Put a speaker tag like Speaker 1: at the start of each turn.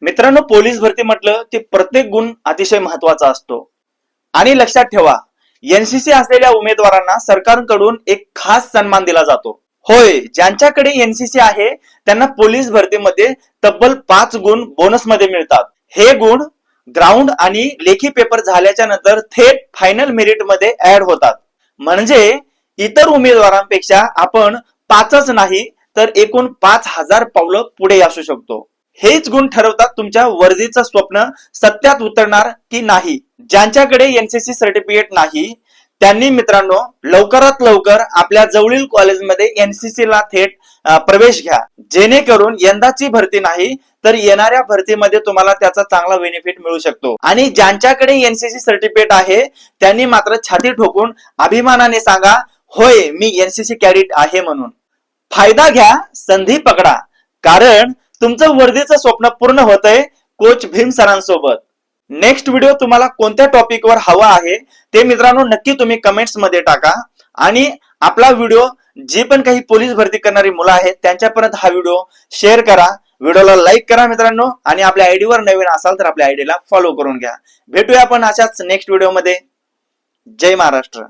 Speaker 1: मित्रांनो, पोलीस भरती म्हटलं ते प्रत्येक गुण अतिशय महत्वाचा असतो आणि लक्षात ठेवा, एनसीसी असलेल्या उमेदवारांना सरकारकडून एक खास सन्मान दिला जातो. होय, ज्यांच्याकडे एनसीसी आहे त्यांना पोलीस भरतीमध्ये तब्बल 5 गुण बोनस मध्ये मिळतात. हे गुण ग्राउंड आणि लेखी पेपर झाल्याच्या नंतर थेट फायनल मेरिट मध्ये ऍड होतात. म्हणजे इतर उमेदवारांपेक्षा आपण 5च नाही तर एकूण 5,000 पावलं पुढे असू शकतो. हेच गुण ठरवतात तुमच्या वर्दीचं स्वप्न सत्यात उतरणार की नाही. ज्यांच्याकडे एनसीसी सर्टिफिकेट नाही त्यांनी मित्रांनो लवकरात लवकर आपल्या जवळील कॉलेजमध्ये एनसीसी ला थेट प्रवेश घ्या, जेणेकरून यंदाची भरती नाही तर येणाऱ्या भरतीमध्ये तुम्हाला त्याचा चांगला बेनिफिट मिळू शकतो. आणि ज्यांच्याकडे एनसीसी सर्टिफिकेट आहे त्यांनी मात्र छाती ठोकून अभिमानाने सांगा, होय मी एनसीसी कॅडेट आहे म्हणून. फायदा घ्या, संधी पकडा, कारण तुमचं वर्दीचं स्वप्न पूर्ण होतंय कोच भीम सरांसोबत. नेक्स्ट व्हिडिओ तुम्हाला कोणत्या टॉपिकवर हवा आहे ते मित्रांनो नक्की तुम्ही कमेंट्स मध्ये टाका. आणि आपला व्हिडिओ जी पण काही पोलीस भरती करणारी मुलं आहेत त्यांच्यापर्यंत हा व्हिडिओ शेअर करा, व्हिडिओला लाईक करा मित्रांनो, आणि आपल्या आयडीवर नवीन असाल तर आपल्या आयडीला फॉलो करून घ्या. भेटूया आपण अशाच नेक्स्ट व्हिडिओ मध्ये. जय महाराष्ट्र.